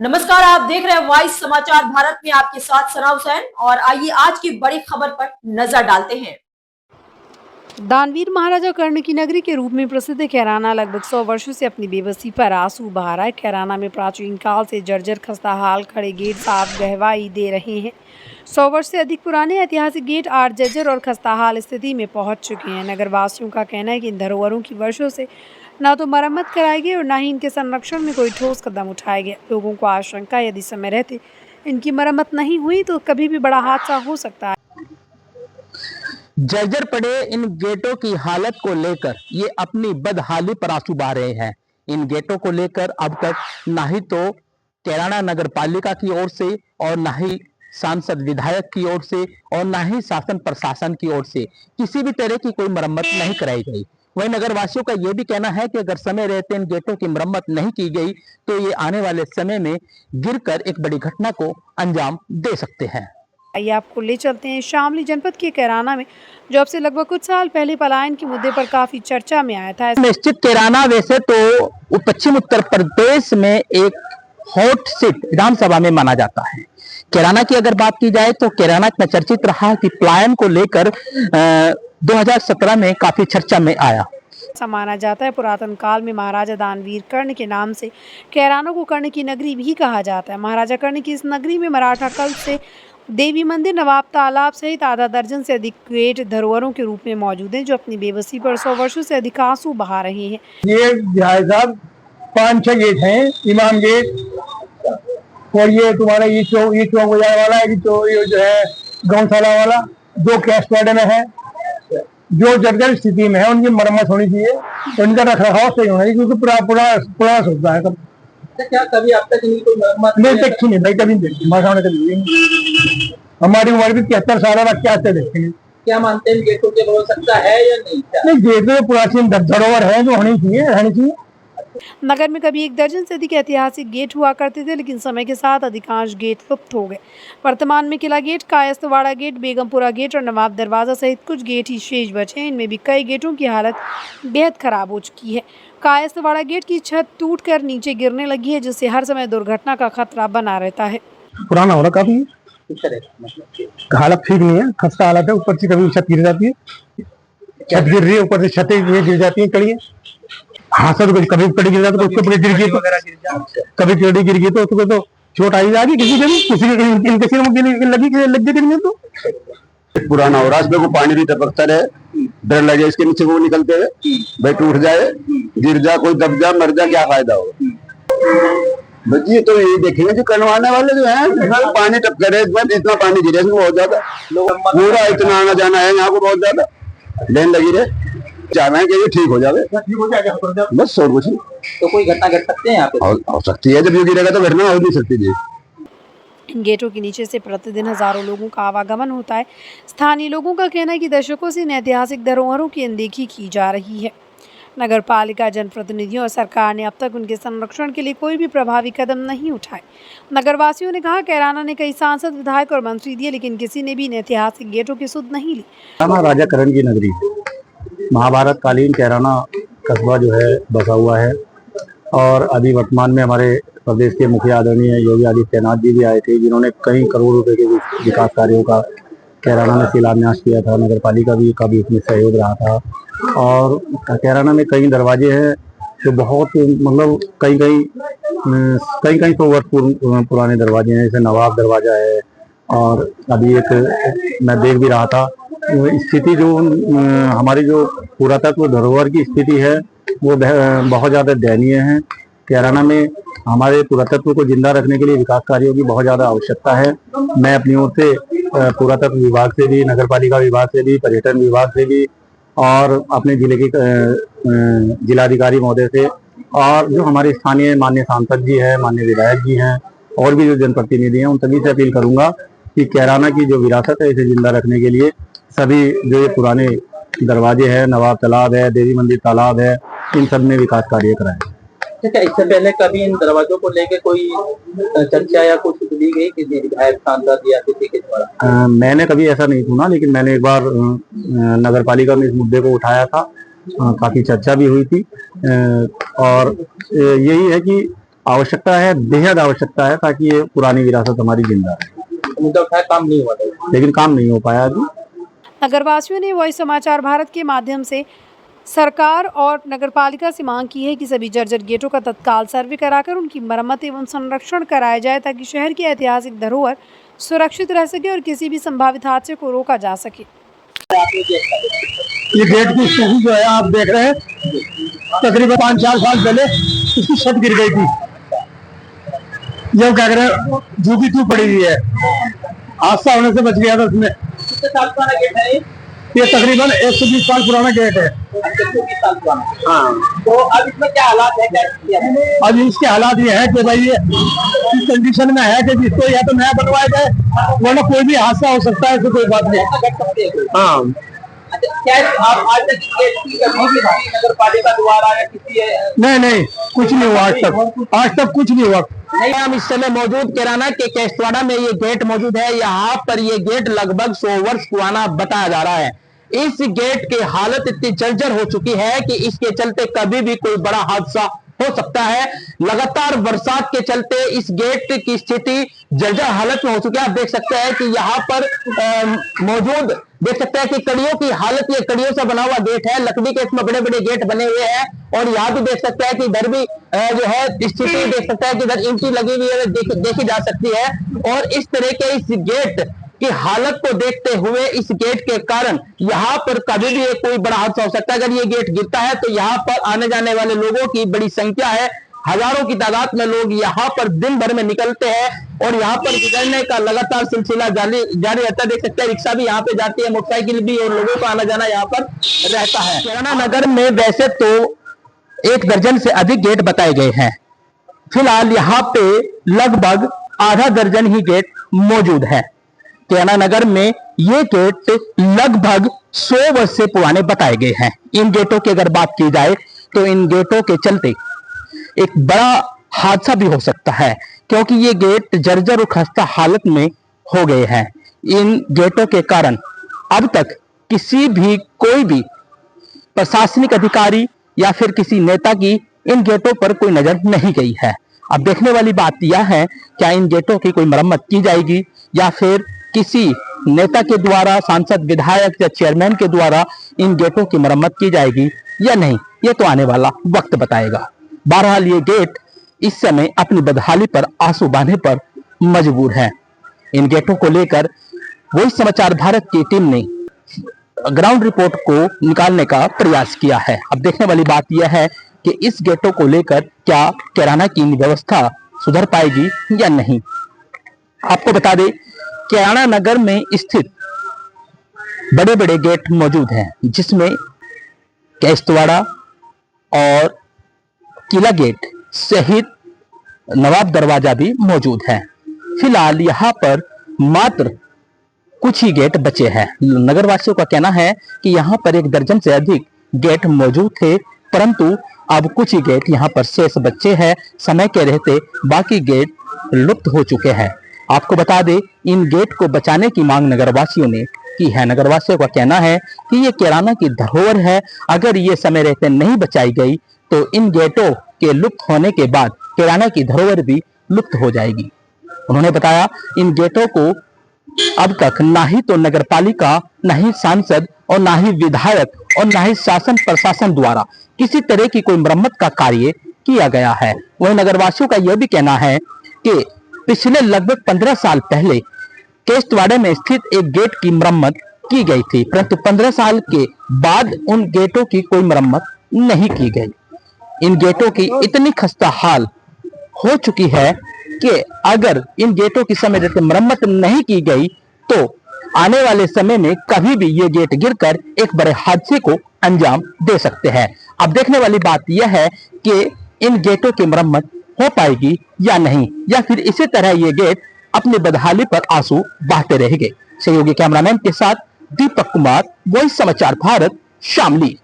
नमस्कार, आप देख रहे हैं वॉइस समाचार भारत में। आपके साथ सना हुसैन। और आइए आज की बड़ी खबर पर नजर डालते हैं। दानवीर महाराजा कर्ण की नगरी के रूप में प्रसिद्ध कैराना लगभग 100 वर्षों से अपनी बेबसी पर आंसू बहा रहा है। कैराना में प्राचीन काल से जर्जर खस्ताहाल खड़े गेट साफ गहवाई दे रहे हैं। 100 वर्ष से अधिक पुराने ऐतिहासिक गेट आज जर्जर और खस्ताहाल स्थिति में पहुंच चुके हैं। नगरवासियों का कहना है कि इन धरोहरों की वर्षों से न तो मरम्मत कराई गई और न ही इनके संरक्षण में कोई ठोस कदम उठाया गया। लोगों को आशंका है यदि समय रहते इनकी मरम्मत नहीं हुई तो कभी भी बड़ा हादसा हो सकता है। जर्जर पड़े इन गेटों की हालत को लेकर ये अपनी बदहाली पर आंसू बहा रहे हैं। इन गेटों को लेकर अब तक ना ही तो कैराना नगर पालिका की ओर से और ना ही सांसद विधायक की ओर से और ना ही शासन प्रशासन की ओर से किसी भी तरह की कोई मरम्मत नहीं कराई गई। वहीं नगरवासियों का यह भी कहना है कि अगर समय रहते इन गेटों की मरम्मत नहीं की गई तो ये आने वाले समय में गिरकर एक बड़ी घटना को अंजाम दे सकते हैं। आइए आपको ले चलते हैं शामली जनपद के कैराना में, जो अब से लगभग कुछ साल पहले पलायन के मुद्दे पर काफी चर्चा में आया था। निश्चित कैराना वैसे तो पश्चिम उत्तर प्रदेश में एक हॉट सीट विधानसभा में माना जाता है। कैराना की अगर बात की जाए तो कैराना इतना चर्चित रहा कि पलायन को लेकर 2017 में काफी चर्चा में आया। ऐसा माना जाता है पुरातन काल में महाराजा दानवीर कर्ण के नाम से कैराना को कर्ण की नगरी भी कहा जाता है। महाराजा कर्ण की इस नगरी में मराठा कल्प से देवी मंदिर, नवाब तालाब सहित आधा दर्जन से अधिक गेट धरोहरों के रूप में मौजूद हैं, जो अपनी बेबसी पर 100 वर्षों से अधिक आंसू बहा रहे हैं। ये साहब 5-6 गेट हैं। इमाम गेट और ये तुम्हारा ये चौक बाजार वाला है, ये जो है गौशाला वाला, 2 कैशपैड में है जो जर्जर स्थिति में है। उनकी मरम्मत होनी चाहिए, तो इनका रखरखाव सही होना चाहिए, क्योंकि पुराना होता है। क्या कभी अब तक इनकी कोई मरम्मत नहीं देखी नहीं भाई, कभी देखी हमारे कभी। हमारी उम्र भी 73 साल है, क्या देखेंगे। क्या मानते हैं गेटों की आवश्यकता है या नहीं? नहीं, गेट तो पुरानी धरोहर है जो होनी चाहिए, रहनी चाहिए। नगर में कभी 1 दर्जन से अधिक ऐतिहासिक गेट हुआ करते थे, लेकिन समय के साथ अधिकांश गेट लुप्त हो गए। वर्तमान में Kila gate, Kayasthwada gate, Begumpura gate और नवाब दरवाजा सहित कुछ गेट ही शेष बचे हैं। इनमें भी कई गेटों की हालत बेहद खराब हो चुकी है। कायस्थवाड़ा गेट की छत टूटकर नीचे गिरने लगी है, जिससे हर समय दुर्घटना का खतरा बना रहता है। पुराना हो रहा काफी, हालत ठीक नहीं है, खस्ता हालत है। ऊपर से कभी छत गिर जाती है, छत गिर रही है, ऊपर से छतें गिर जाती है, कड़ी हाँ सर, कभी कड़ी गिर जाती है तो उसके ऊपर गिर गई, कभी कड़ी गिर गई तो उसको तो चोट आई जाएगी, किसी के सिर में लग गई तो। पुराना हो रहा है, इसमें को पानी भी टपकता रहे, डर लगे इसके नीचे वो निकलते हुए, भाई टूट जाए, गिर जा, कोई दब जा, मर जा, क्या फायदा होगा। बच्चे तो यही देखेंगे जो करवाने वाले जो है, पानी टपका रहे, इतना पानी गिरे बहुत ज्यादा, पूरा इतना आना जाना है यहाँ को, बहुत ज्यादा लेन लगी रहे, चाहना है कि ये ठीक हो जाए, बस और कुछ नहीं। तो कोई घटना घट सकते हैं यहाँ पे? हो सकती है, जब ये गिरेगा तो घटना हो नहीं सकती जी। इन गेटों के नीचे से प्रतिदिन हजारों लोगों का आवागमन होता है। स्थानीय लोगों का कहना है कि दशकों से इन ऐतिहासिक धरोहरों की अनदेखी की जा रही है। नगर पालिका, जनप्रतिनिधियों और सरकार ने अब तक उनके संरक्षण के लिए कोई भी प्रभावी कदम नहीं उठाए। नगरवासियों ने कहा कैराना ने कई सांसद, विधायक और मंत्री दिए, लेकिन किसी ने भी इन ऐतिहासिक गेटों की सुध नहीं ली। राजा कर्ण की नगरी, महाभारत कालीन कैराना कस्बा जो है बसा हुआ है, और अभी वर्तमान में हमारे प्रदेश के मुखिया आदरणीय योगी आदित्यनाथ जी भी आए थे, जिन्होंने कई करोड़ रुपए के विकास कार्यों का कैराना में शिलान्यास किया था। नगर पालिका भी का भी उसमें सहयोग रहा था। और कैराना में कई दरवाजे हैं जो बहुत मतलब कई 100 वर्ष पुराने दरवाजे हैं, जैसे नवाब दरवाजा है। और अभी एक मैं देख भी रहा था, स्थिति जो हमारी जो पुरातत्व धरोहर की स्थिति है वो बहुत ज़्यादा दयनीय है। कैराना में हमारे पुरातत्व को जिंदा रखने के लिए विकास कार्यों की बहुत ज़्यादा आवश्यकता है। मैं अपनी ओर से पुरातत्व विभाग से भी, नगर पालिका विभाग से भी, पर्यटन विभाग से भी, और अपने जिले के जिलाधिकारी महोदय से, और जो हमारे स्थानीय माननीय सांसद जी हैं, माननीय विधायक जी हैं, और भी जो जनप्रतिनिधि हैं, उन सभी से अपील करूंगा कि कैराना की जो विरासत है इसे जिंदा रखने के लिए सभी जो ये पुराने दरवाजे हैं, नवाब तालाब है, देवी मंदिर तालाब है, इन सब में विकास कार्य कराएं। क्या इससे पहले कभी इन दरवाजों को लेकर कोई चर्चा या कुछ दी गई किसी विधायक, सांसद या किसी के द्वारा? मैंने कभी ऐसा नहीं सुना, लेकिन मैंने एक बार नगर पालिका में इस मुद्दे को उठाया था, काफी चर्चा भी हुई थी। और यही है कि आवश्यकता है, बेहद आवश्यकता है, ताकि ये पुरानी विरासत हमारी जिंदा रहे। मुद्दा उठाया, काम नहीं हुआ था, लेकिन काम नहीं हो पाया अभी। नगरवासियों ने वॉइस समाचार भारत के माध्यम से सरकार और नगरपालिका से मांग की है कि सभी जर्जर गेटों का तत्काल सर्वे कराकर उनकी मरम्मत एवं संरक्षण कराया जाए, ताकि शहर की ऐतिहासिक धरोहर सुरक्षित रह सके और किसी भी संभावित हादसे को रोका जा सके। ये गेट की स्थिति जो है आप देख रहे हैं, तकरीबन 5-4 साल पहले इसकी छत गिर गई थी। ये क्या करें, झुकी तू पड़ी हुई है, हादसा होने से बच गया था उसमें। कितने साल पुराना गेट है ये तकरीबन 120 साल पुराना गेट है। 120 साल पुराना। हाँ, तो अब इसमें क्या हालात है, क्या स्थिति है? अब इसके हालात ये है कि भाई ये इस कंडीशन में है कि इसको या तो नया बनवाया जाए, वरना कोई भी हादसा हो सकता है, इससे कोई बात नहीं। हाँ, अच्छा, क्या आप आज तक गेट की कभी भी नगर पालिका द्वारा या किसी नहीं कुछ नहीं हुआ आज तक कुछ नहीं हुआ। नहीं, हम इस समय मौजूद कैराना के केशवाड़ा में ये गेट मौजूद है। यहाँ पर ये गेट लगभग 100 वर्ष पुराना बताया जा रहा है। इस गेट की हालत इतनी जर्जर हो चुकी है कि इसके चलते कभी भी कोई बड़ा हादसा हो सकता है। लगातार बरसात के चलते इस गेट की स्थिति जर्जर हालत में हो चुकी है। आप देख सकते हैं कि यहाँ पर मौजूद देख सकते हैं कि कड़ियों की हालत, ये कड़ियों से बना हुआ गेट है, लकड़ी के इसमें बड़े बड़े गेट बने हुए हैं। और यहाँ भी देख सकते हैं कि इधर भी जो है स्थिति देख सकते हैं कि इधर ईंटें लगी हुई है, देखी जा सकती है। और इस तरह के इस गेट की हालत को देखते हुए इस गेट के कारण यहाँ पर कभी भी कोई बड़ा हादसा हो सकता है। अगर ये गेट गिरता है तो यहाँ पर आने जाने वाले लोगों की बड़ी संख्या है, हजारों की तादाद में लोग यहाँ पर दिन भर में निकलते हैं और यहाँ पर गुजरने का लगातार सिलसिला जारी रहता है। देख सकते हैं रिक्शा भी यहाँ पे जाती है, मोटरसाइकिल भी, और लोगों का आना जाना यहाँ पर रहता है। कैराना नगर में वैसे तो 1 दर्जन से अधिक गेट बताए गए हैं। फिलहाल यहाँ पे लगभग आधा दर्जन ही गेट मौजूद है। कैराना नगर में ये गेट लगभग 100 वर्ष से पुराने बताए गए हैं। इन गेटों की अगर बात की जाए तो इन गेटों के चलते एक बड़ा हादसा भी हो सकता है, क्योंकि ये गेट जर्जर और खस्ता हालत में हो गए हैं। इन गेटों के कारण अब तक किसी भी कोई भी प्रशासनिक अधिकारी या फिर किसी नेता की इन गेटों पर कोई नजर नहीं गई है। अब देखने वाली बात यह है, क्या इन गेटों की कोई मरम्मत की जाएगी या फिर किसी नेता के द्वारा, सांसद, विधायक या चेयरमैन के द्वारा इन गेटों की मरम्मत की जाएगी या नहीं, ये तो आने वाला वक्त बताएगा। बहरहाल ये गेट इस समय अपनी बदहाली पर आंसू बहाने पर मजबूर है। इन गेटों को लेकर वॉइस समाचार भारत की टीम ने ग्राउंड रिपोर्ट को निकालने का प्रयास किया है। अब देखने वाली बात यह है कि इस गेटों को लेकर क्या कैराना की व्यवस्था सुधर पाएगी या नहीं। आपको बता दें, कैराना नगर में स्थित बड़े बड़े गेट मौजूद हैं, जिसमें केशवाड़ा और किला गेट सहित नवाब दरवाजा भी मौजूद है। फिलहाल यहाँ पर मात्र कुछ ही गेट बचे हैं। नगरवासियों का कहना है कि यहाँ पर 1 दर्जन से अधिक गेट मौजूद थे, परंतु अब कुछ ही गेट यहाँ पर शेष बचे हैं। समय के रहते बाकी गेट लुप्त हो चुके हैं। आपको बता दें, इन गेट को बचाने की मांग नगरवासियों ने की है। नगरवासियों का कहना है कि ये कैराना की धरोहर है, अगर ये समय रहते नहीं बचाई गई तो इन गेटों के लुप्त होने के बाद कैराना की धरोहर भी लुप्त हो जाएगी। उन्होंने बताया, इन गेटों को अब तक ना ही तो नगरपालिका, ना ही सांसद और ना ही विधायक और ना ही शासन प्रशासन द्वारा किसी तरह की कोई मरम्मत का कार्य किया गया है। वहीं नगरवासियों का यह भी कहना है कि पिछले लगभग 15 साल पहले केशवाड़े में स्थित एक गेट की मरम्मत की गई थी, परंतु 15 साल के बाद उन गेटों की कोई मरम्मत नहीं की गई। इन गेटों की इतनी खस्ता हाल हो चुकी है कि अगर इन गेटों की समय रहते मरम्मत नहीं की गई तो आने वाले समय में कभी भी ये गेट गिरकर एक बड़े हादसे को अंजाम दे सकते हैं। अब देखने वाली बात यह है कि इन गेटों की मरम्मत हो पाएगी या नहीं, या फिर इसी तरह ये गेट अपनी बदहाली पर आंसू बहाते रहेंगे। सहयोगी कैमरामैन के साथ दीपक कुमार, वॉइस समाचार भारत, शामली।